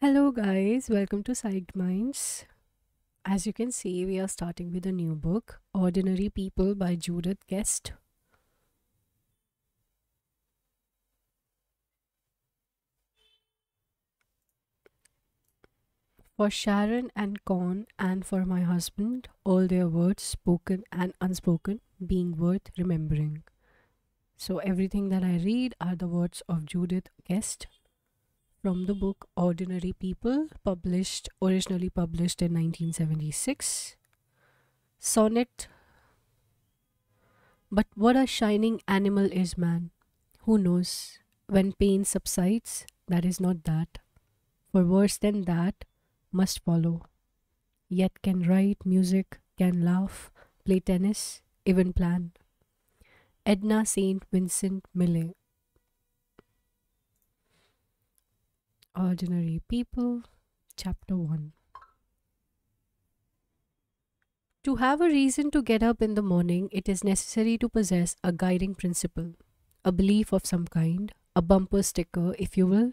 Hello, guys. Welcome to Psyched Minds. As you can see, we are starting with a new book, Ordinary People by Judith Guest. For Sharon and Con, and for my husband, all their words, spoken and unspoken, being worth remembering. So, everything that I read are the words of Judith Guest from the book Ordinary People, originally published in 1976. Sonnet. But what a shining animal is man. Who knows? When pain subsides, that is not that. For worse than that must follow. Yet can write music, can laugh, play tennis, even plan. Edna St. Vincent Millay. Ordinary People, Chapter 1. To have a reason to get up in the morning, it is necessary to possess a guiding principle, a belief of some kind, a bumper sticker, if you will.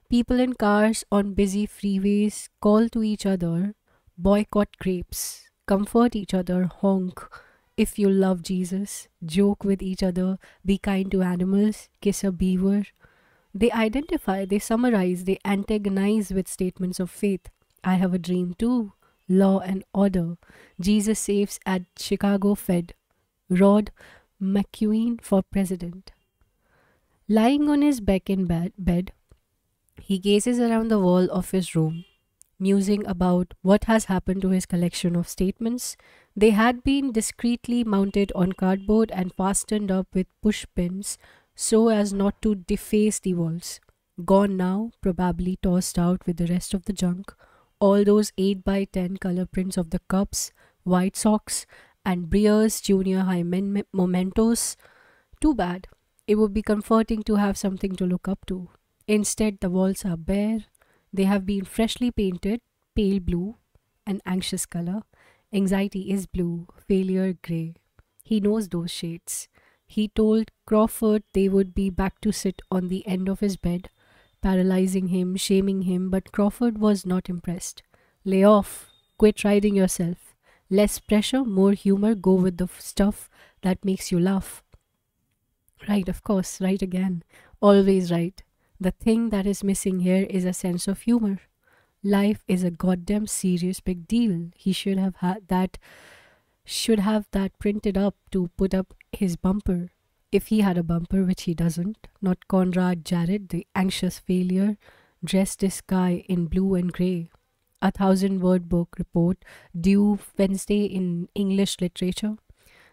People in cars on busy freeways call to each other, boycott grapes, comfort each other, honk. If you love Jesus, joke with each other, be kind to animals, kiss a beaver. They identify, they summarize, they antagonize with statements of faith. I have a dream too. Law and order. Jesus saves at Chicago Fed. Rod McEwen for president. Lying on his back in bed, he gazes around the wall of his room, musing about what has happened to his collection of statements. They had been discreetly mounted on cardboard and fastened up with push pins so as not to deface the walls. Gone now, probably tossed out with the rest of the junk. All those 8 by 10 color prints of the Cubs, White Sox, and Brewers junior high mementos. Too bad. It would be comforting to have something to look up to. Instead, the walls are bare. They have been freshly painted, pale blue, an anxious color. Anxiety is blue, failure grey. He knows those shades. He told Crawford they would be back to sit on the end of his bed, paralyzing him, shaming him, but Crawford was not impressed. Lay off. Quit riding yourself. Less pressure, more humor, go with the stuff that makes you laugh. Right, of course, right again. Always right. The thing that is missing here is a sense of humor. Life is a goddamn serious big deal. He should have that printed up to put up his bumper. If he had a bumper, which he doesn't, not Conrad Jarrett, the anxious failure, dressed this guy in blue and grey. 1,000 word book report due Wednesday in English literature.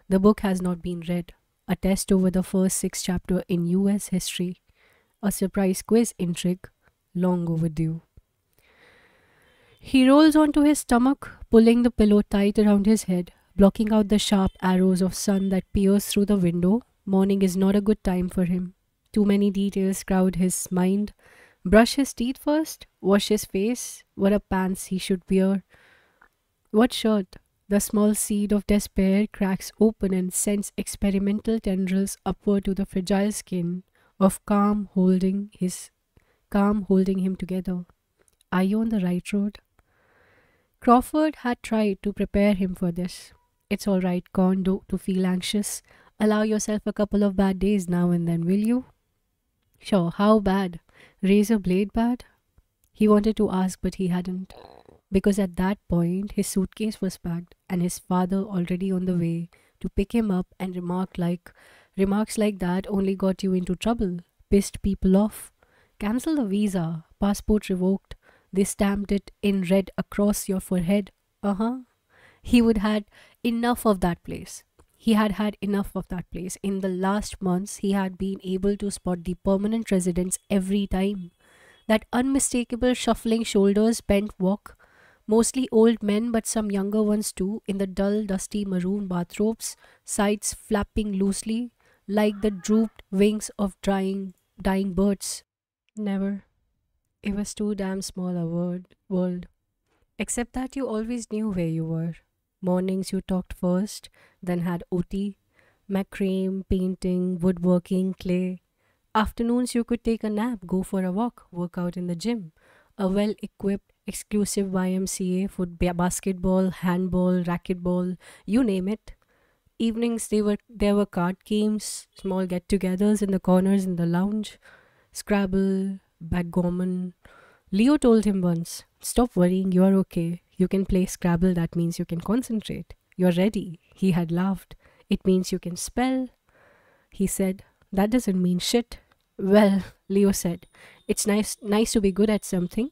The book has not been read. A test over the first 6 chapters in US history. A surprise quiz intrigue, long overdue. He rolls onto his stomach, pulling the pillow tight around his head, blocking out the sharp arrows of sun that pierce through the window. Morning is not a good time for him. Too many details crowd his mind. Brush his teeth first, wash his face, what a pants he should wear, what shirt. The small seed of despair cracks open and sends experimental tendrils upward to the fragile skin of calm holding him together. Are you on the right road? Crawford had tried to prepare him for this. It's all right, Condo, to feel anxious. Allow yourself a couple of bad days now and then, will you? Sure, how bad? Razor blade bad? He wanted to ask, but he hadn't. Because at that point, his suitcase was packed and his father already on the way to pick him up and remarks like that only got you into trouble, pissed people off. Cancel the visa, passport revoked. They stamped it in red across your forehead. Uh-huh. He would had enough of that place. He had had enough of that place. In the last months, he had been able to spot the permanent residents every time. That unmistakable shuffling shoulders, bent walk, mostly old men but some younger ones too, in the dull, dusty maroon bathrobes, sides flapping loosely like the drooped wings of dying birds. Never. It was too damn small a world. Except that you always knew where you were. Mornings you talked first, then had OT, macrame, painting, woodworking, clay. Afternoons you could take a nap, go for a walk, work out in the gym. A well equipped, exclusive YMCA, basketball, handball, racquetball, you name it. Evenings there were card games, small get togethers in the corners in the lounge, Scrabble, backgammon. Leo told him once, "Stop worrying, you're okay. You can play Scrabble, that means you can concentrate. You're ready." He had laughed. "It means you can spell." He said, "That doesn't mean shit." "Well," Leo said, "it's nice to be good at something."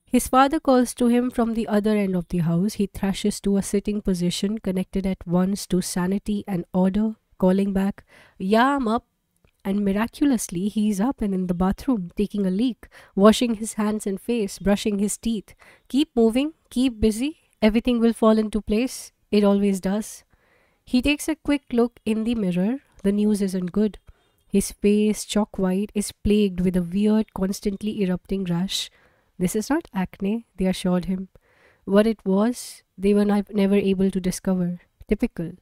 His father calls to him from the other end of the house. He thrashes to a sitting position, connected at once to sanity and order, calling back, "Yeah, I'm up." And miraculously, he's up and in the bathroom, taking a leak, washing his hands and face, brushing his teeth. Keep moving, keep busy, everything will fall into place. It always does. He takes a quick look in the mirror. The news isn't good. His face, chalk white, is plagued with a weird, constantly erupting rash. This is not acne, they assured him. What it was, they were never able to discover. Typical.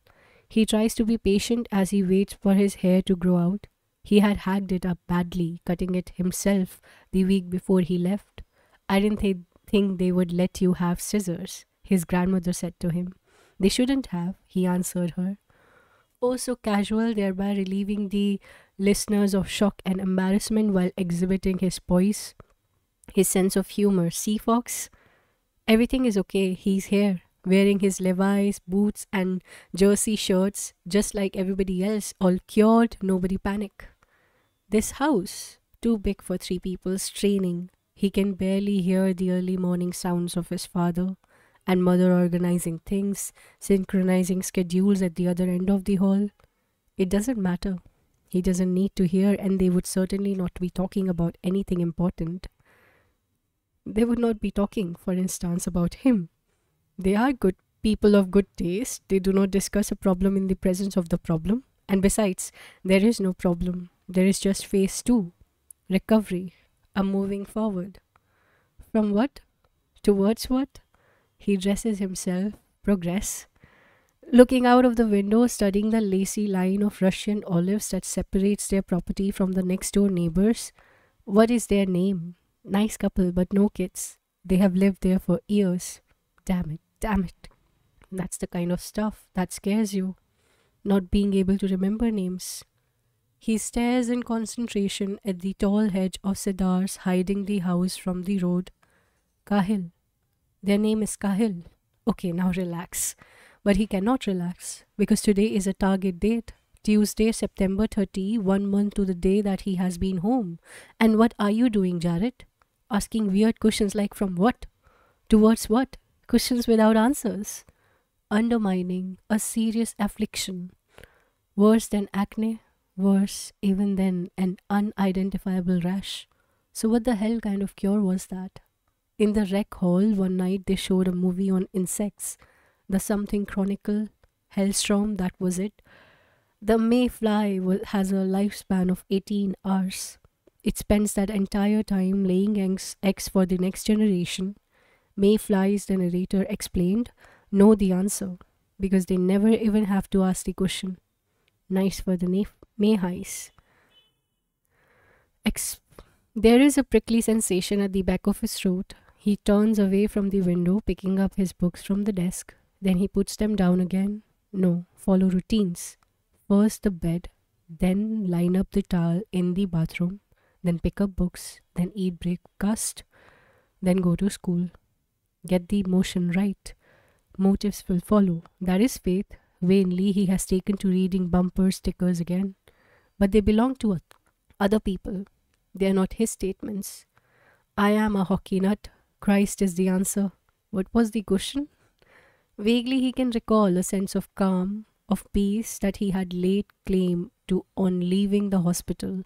He tries to be patient as he waits for his hair to grow out. He had hacked it up badly, cutting it himself the week before he left. "I didn't think they would let you have scissors," his grandmother said to him. "They shouldn't have," he answered her. Oh, so casual, thereby relieving the listeners of shock and embarrassment while exhibiting his poise, his sense of humor. "See, Fox, everything is okay. He's here, wearing his Levi's, boots, and jersey shirts, just like everybody else, all cured, nobody panic." This house, too big for three people, straining. He can barely hear the early morning sounds of his father and mother organizing things, synchronizing schedules at the other end of the hall. It doesn't matter. He doesn't need to hear, and they would certainly not be talking about anything important. They would not be talking, for instance, about him. They are good people of good taste. They do not discuss a problem in the presence of the problem. And besides, there is no problem. There is just phase two, recovery, a moving forward. From what? Towards what? He dresses himself. Progress. Looking out of the window, studying the lacy line of Russian olives that separates their property from the next door neighbors. What is their name? Nice couple, but no kids. They have lived there for years. Damn it, damn it. That's the kind of stuff that scares you. Not being able to remember names. He stares in concentration at the tall hedge of cedars hiding the house from the road. Kahil. Their name is Kahil. Okay, now relax. But he cannot relax because today is a target date. Tuesday, September 30, 1 month to the day that he has been home. And what are you doing, Jared? Asking weird questions like from what? Towards what? Questions without answers. Undermining a serious affliction. Worse than acne, worse even than an unidentifiable rash. So, what the hell kind of cure was that? In the rec hall, one night they showed a movie on insects. The Something Chronicle, Hellstrom, that was it. The mayfly has a lifespan of 18 hours. It spends that entire time laying eggs for the next generation. Mayflies, the narrator explained, know the answer because they never even have to ask the question. Nice for the mayhives. Ex- there is a prickly sensation at the back of his throat. He turns away from the window, picking up his books from the desk. Then he puts them down again. No, follow routines. First the bed, then line up the towel in the bathroom, then pick up books, then eat breakfast, then go to school. Get the motion right. Motives will follow. That is faith. Vainly he has taken to reading bumper stickers again. But they belong to other people. They are not his statements. I am a hockey nut. Christ is the answer. What was the question? Vaguely he can recall a sense of calm, of peace that he had laid claim to on leaving the hospital.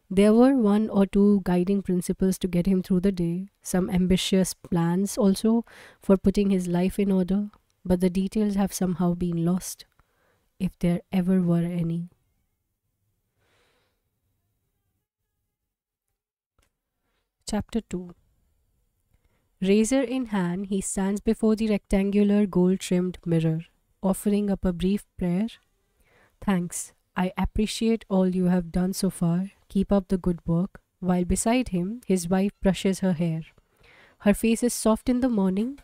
There were one or two guiding principles to get him through the day, some ambitious plans also for putting his life in order, but the details have somehow been lost, if there ever were any. Chapter 2. Razor in hand, he stands before the rectangular gold-trimmed mirror, offering up a brief prayer. Thanks. I appreciate all you have done so far. Keep up the good work. while beside him, his wife brushes her hair. Her face is soft in the morning,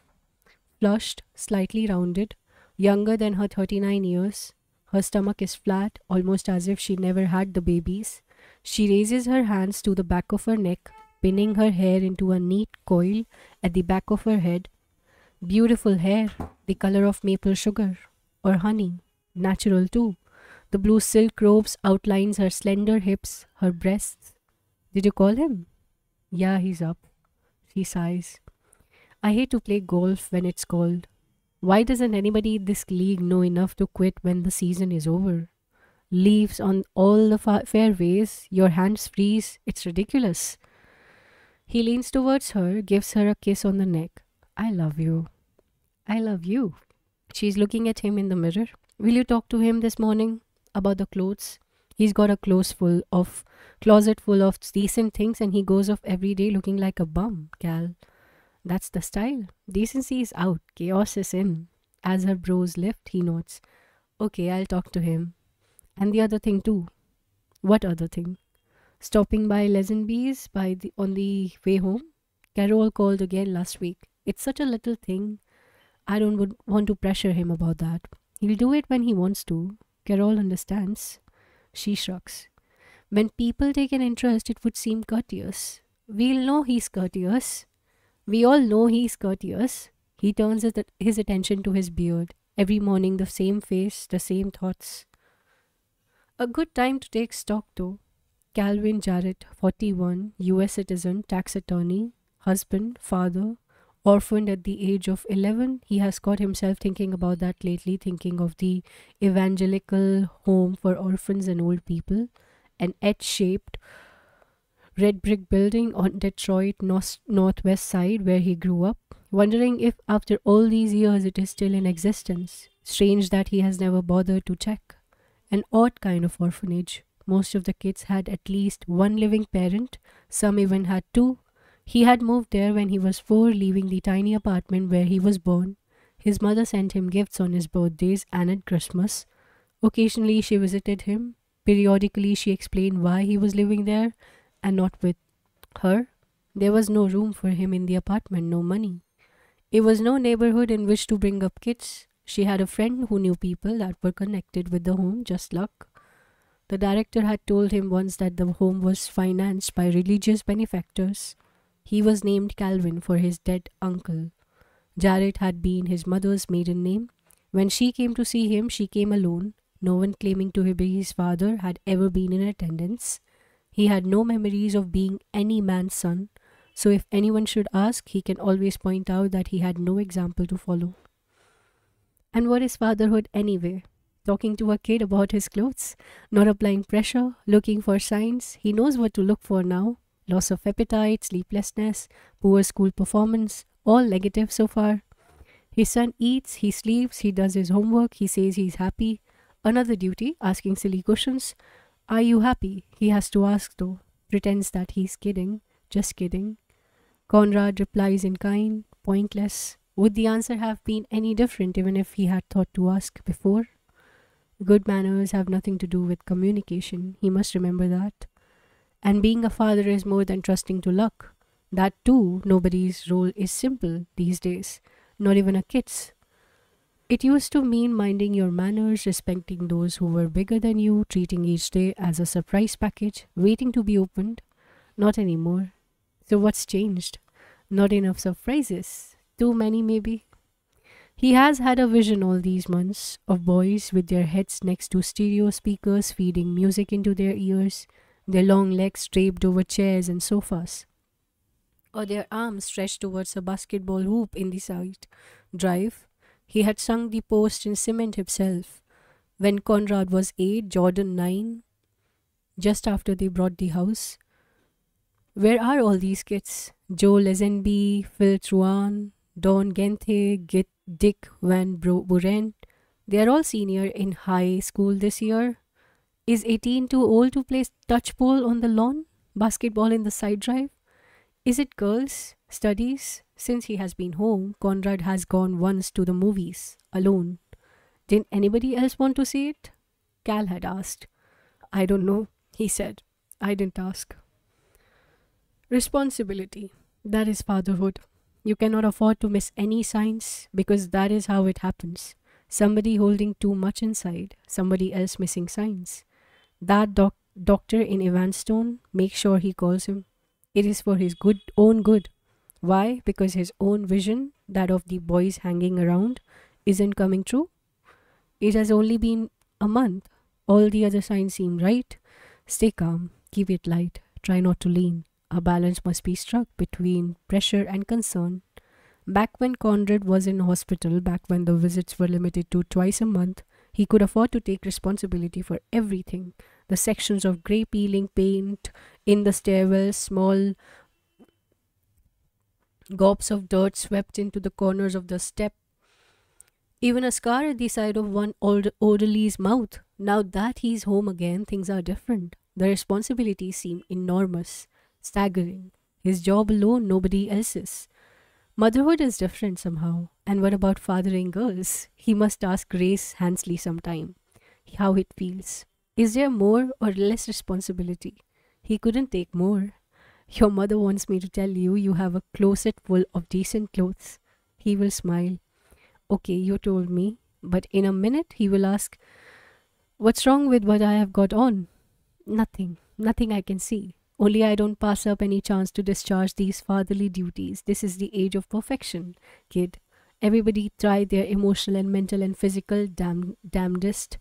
flushed, slightly rounded, younger than her 39 years. Her stomach is flat, almost as if she never had the babies. She raises her hands to the back of her neck, pinning her hair into a neat coil at the back of her head. Beautiful hair, the color of maple sugar or honey, natural too. The blue silk robes outlines her slender hips, her breasts. Did you call him? Yeah, he's up. She sighs. I hate to play golf when it's cold. Why doesn't anybody in this league know enough to quit when the season is over? Leaves on all the fairways, your hands freeze. It's ridiculous. He leans towards her, gives her a kiss on the neck. I love you. I love you. She's looking at him in the mirror. Will you talk to him this morning about the clothes? He's got a closet full of decent things and he goes off every day looking like a bum, Cal. That's the style. Decency is out, chaos is in. As her brows lift, he nods. Okay, I'll talk to him. And the other thing too. What other thing? Stopping by Lesenbees on the way home? Carol called again last week. It's such a little thing. I don't want to pressure him about that. He'll do it when he wants to. Carol understands. She shrugs. When people take an interest, it would seem courteous. We'll know he's courteous. We all know he's courteous. He turns his attention to his beard. Every morning, the same face, the same thoughts. A good time to take stock, though. Calvin Jarrett, 41, US citizen, tax attorney, husband, father, orphaned at the age of 11. He has caught himself thinking about that lately, thinking of the evangelical home for orphans and old people, an edge-shaped red brick building on Detroit northwest side where he grew up, wondering if after all these years it is still in existence. Strange that he has never bothered to check. An odd kind of orphanage. Most of the kids had at least one living parent, some even had two. He had moved there when he was 4, leaving the tiny apartment where he was born. His mother sent him gifts on his birthdays and at Christmas. Occasionally she visited him. Periodically she explained why he was living there and not with her. There was no room for him in the apartment, no money. It was no neighborhood in which to bring up kids. She had a friend who knew people that were connected with the home, just luck. The director had told him once that the home was financed by religious benefactors. He was named Calvin for his dead uncle. Jarrett had been his mother's maiden name. When she came to see him, she came alone. No one claiming to be his father had ever been in attendance. He had no memories of being any man's son, so if anyone should ask, he can always point out that he had no example to follow. And what is fatherhood anyway? Talking to a kid about his clothes, not applying pressure, looking for signs. He knows what to look for now. Loss of appetite, sleeplessness, poor school performance, all negative so far. His son eats, he sleeps, he does his homework, he says he's happy. Another duty, asking silly questions. Are you happy? He has to ask though. Pretends that he's kidding. Just kidding. Conrad replies in kind, pointless. Would the answer have been any different even if he had thought to ask before? Good manners have nothing to do with communication. He must remember that. And being a father is more than trusting to luck. That too, nobody's role is simple these days. Not even a kid's. It used to mean minding your manners, respecting those who were bigger than you, treating each day as a surprise package, waiting to be opened. Not anymore. So what's changed? Not enough surprises. Too many maybe. He has had a vision all these months of boys with their heads next to stereo speakers feeding music into their ears, their long legs draped over chairs and sofas, or their arms stretched towards a basketball hoop in the side drive. He had sunk the post in cement himself. When Conrad was 8, Jordan 9, just after they bought the house. Where are all these kids? Joe Lesenby, Phil Truan, Don Genthe, Dick Van Buren. They are all senior in high school this year. Is 18 too old to play touch ball on the lawn? Basketball in the side drive? Is it girls? Studies? Since he has been home, Conrad has gone once to the movies, alone. Didn't anybody else want to see it? Cal had asked. I don't know, he said. I didn't ask. Responsibility. That is fatherhood. You cannot afford to miss any signs because that is how it happens. Somebody holding too much inside, somebody else missing signs. That doctor in Evanstone, make sure he calls him. It is for his own good. Why? Because his own vision, that of the boys hanging around, isn't coming true. It has only been a month. All the other signs seem right. Stay calm, keep it light, try not to lean. A balance must be struck between pressure and concern. Back when Conrad was in hospital, back when the visits were limited to twice a month, he could afford to take responsibility for everything. The sections of grey peeling paint in the stairwell, small gobs of dirt swept into the corners of the step, even a scar at the side of one old orderly's mouth. Now that he's home again, things are different. The responsibilities seem enormous, staggering. His job alone, nobody else's. Motherhood is different somehow. And what about fathering girls? He must ask Grace Hansley sometime how it feels. Is there more or less responsibility? He couldn't take more. Your mother wants me to tell you you have a closet full of decent clothes. He will smile. Okay, you told me. But in a minute he will ask, what's wrong with what I have got on? Nothing. Nothing I can see. Only I don't pass up any chance to discharge these fatherly duties. This is the age of perfection, kid. Everybody try their emotional and mental and physical damnedest.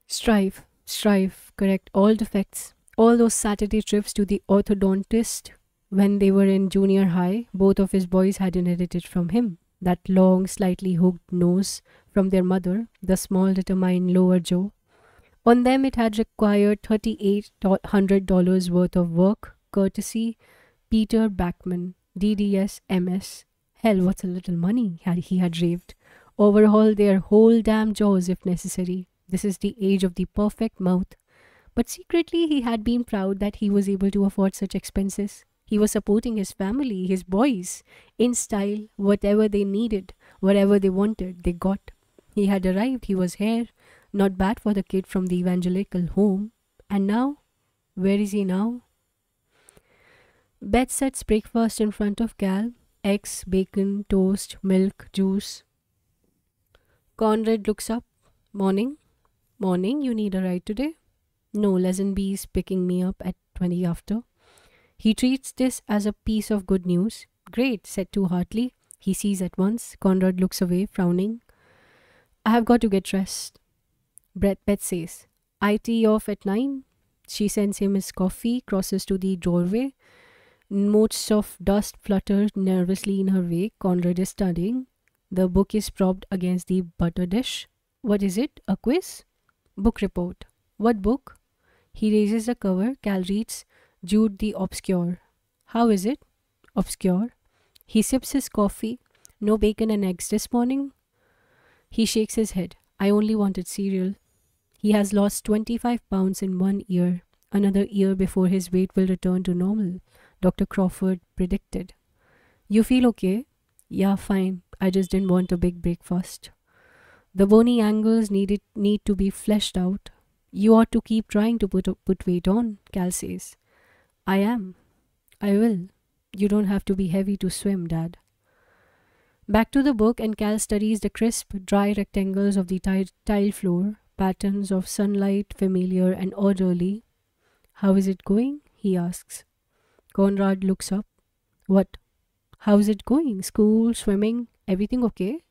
Strive, correct all defects. All those Saturday trips to the orthodontist when they were in junior high, both of his boys had inherited from him. That long, slightly hooked nose from their mother, the small, determined lower jaw. On them it had required $3,800 worth of work, courtesy Peter Backman, DDS MS. Hell, what's a little money? He had raved. Overhaul their whole damn jaws if necessary. This is the age of the perfect mouth. But secretly he had been proud that he was able to afford such expenses. He was supporting his family, his boys, in style, whatever they needed, whatever they wanted, they got. He had arrived, he was here. Not bad for the kid from the evangelical home. And now? Where is he now? Beth sets breakfast in front of Cal. Eggs, bacon, toast, milk, juice. Conrad looks up. Morning. Morning, you need a ride today? No, Lesenby's picking me up at 20 after. He treats this as a piece of good news. Great, said too heartily. He sees at once. Conrad looks away, frowning. I have got to get dressed. Beth says, I tee off at 9. She sends him his coffee, crosses to the doorway. Motes of dust flutter nervously in her wake. Conrad is studying. The book is propped against the butter dish. What is it? A quiz? Book report. What book? He raises the cover. Cal reads, Jude the Obscure. How is it? Obscure. He sips his coffee. No bacon and eggs this morning? He shakes his head. I only wanted cereal. He has lost 25 pounds in 1 year. Another year before his weight will return to normal, Dr. Crawford predicted. You feel okay? Yeah, fine. I just didn't want a big breakfast. The bony angles need to be fleshed out. You ought to keep trying to put weight on, Cal says. I am. I will. You don't have to be heavy to swim, Dad. Back to the book, and Cal studies the crisp, dry rectangles of the tile floor, patterns of sunlight, familiar and orderly. How is it going? He asks. Conrad looks up. What? How's it going? School, swimming, everything okay?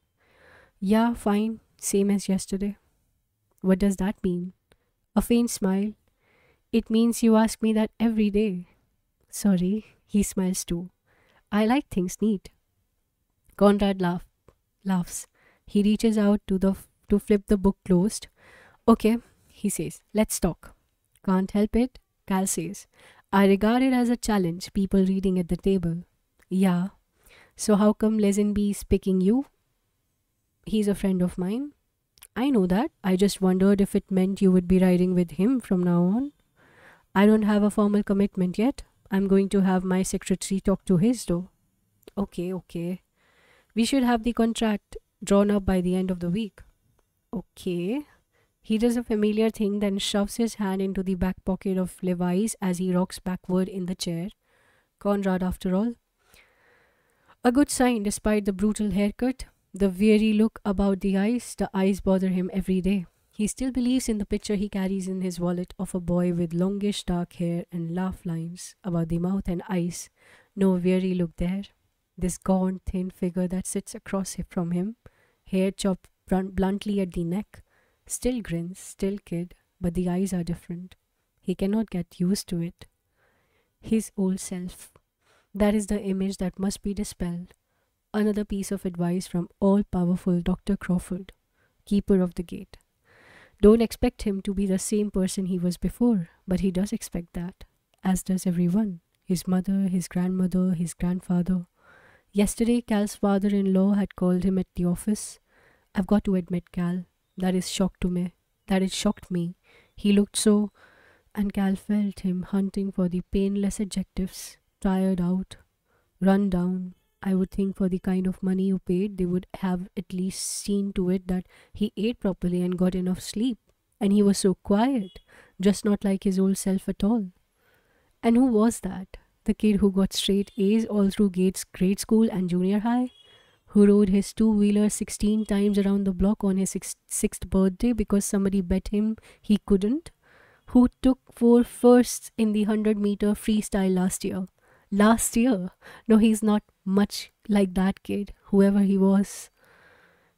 Yeah, fine. Same as yesterday. What does that mean? A faint smile. It means you ask me that every day. Sorry. He smiles too. I like things neat. Conrad laughs. He reaches out to flip the book closed. Okay, he says. Let's talk. Can't help it, Cal says. I regard it as a challenge, people reading at the table. Yeah. So how come Lesenby's picking you? He's a friend of mine. I know that. I just wondered if it meant you would be riding with him from now on. I don't have a formal commitment yet. I'm going to have my secretary talk to his though. Okay. We should have the contract drawn up by the end of the week. Okay. He does a familiar thing, then shoves his hand into the back pocket of Levi's as he rocks backward in the chair. Conrad, after all. A good sign, despite the brutal haircut, the weary look about the eyes bother him every day. He still believes in the picture he carries in his wallet of a boy with longish dark hair and laugh lines about the mouth and eyes. No weary look there. This gaunt, thin figure that sits across from him, hair chopped bluntly at the neck, still grins, still kid, but the eyes are different. He cannot get used to it. His old self. That is the image that must be dispelled. Another piece of advice from all powerful Dr. Crawford, keeper of the gate. Don't expect him to be the same person he was before, but he does expect that, as does everyone. His mother, his grandmother, his grandfather. Yesterday, Cal's father in law had called him at the office. I've got to admit, Cal, that is shocked to me. That it shocked me. He looked so, and Cal felt him hunting for the painless adjectives. Tired out, run down. I would think for the kind of money you paid, they would have at least seen to it that he ate properly and got enough sleep. And he was so quiet, just not like his old self at all. And who was that? The kid who got straight A's all through Gates' grade school and junior high? Who rode his two-wheeler 16 times around the block on his sixth birthday because somebody bet him he couldn't? Who took 4 firsts in the 100-meter freestyle last year? Last year? No, he's not much like that kid, whoever he was.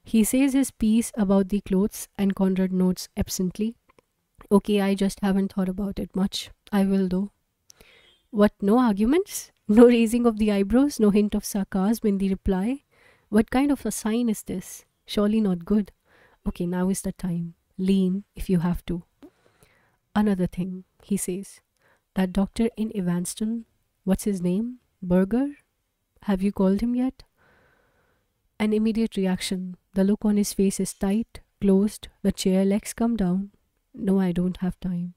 He says his piece about the clothes, and Conrad notes absently, Okay, I just haven't thought about it much. I will though. What, no arguments? No raising of the eyebrows? No hint of sarcasm in the reply? What kind of a sign is this? Surely not good. Okay, now is the time. Lean if you have to. Another thing, he says. That doctor in Evanston, what's his name? Berger? Have you called him yet? An immediate reaction. The look on his face is tight, closed, the chair legs come down. No, I don't have time.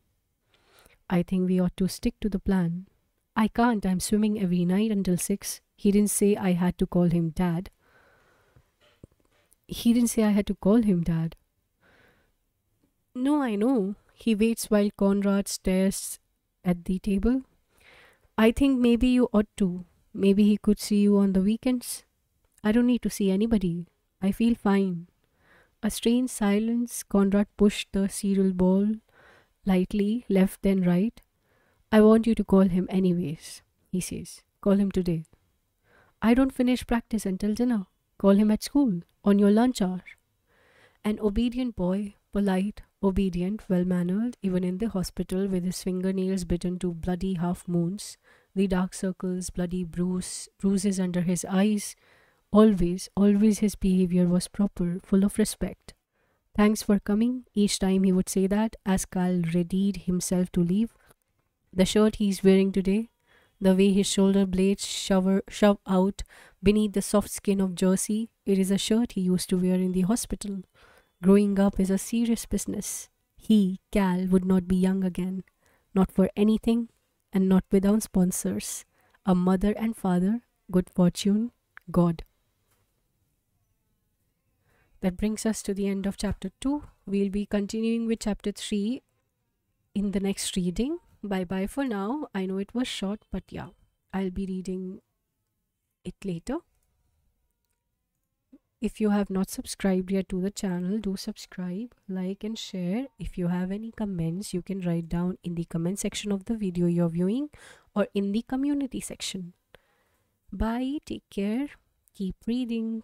I think we ought to stick to the plan. I can't. I'm swimming every night until 6. He didn't say I had to call him Dad. He didn't say I had to call him Dad. No, I know. He waits while Conrad stares at the table. I think maybe you ought to. Maybe he could see you on the weekends. I don't need to see anybody. I feel fine. A strange silence. Conrad pushed the cereal bowl lightly, left then right. I want you to call him anyways, he says. Call him today. I don't finish practice until dinner. Call him at school, on your lunch hour. An obedient boy, polite, obedient, well-mannered, even in the hospital with his fingernails bitten to bloody half-moons, the dark circles, bloody bruises under his eyes. Always, always his behavior was proper, full of respect. Thanks for coming. Each time he would say that as Cal readied himself to leave. The shirt he's wearing today, the way his shoulder blades shove out beneath the soft skin of jersey, it is a shirt he used to wear in the hospital. Growing up is a serious business. He, Cal, would not be young again. Not for anything, and not without sponsors. A mother and father, good fortune, God. That brings us to the end of chapter 2. We'll be continuing with chapter 3 in the next reading. Bye-bye for now. I know it was short, but yeah, I'll be reading it later. If you have not subscribed yet to the channel, do subscribe, like and share. If you have any comments, you can write down in the comment section of the video you're viewing or in the community section. Bye, take care, keep reading.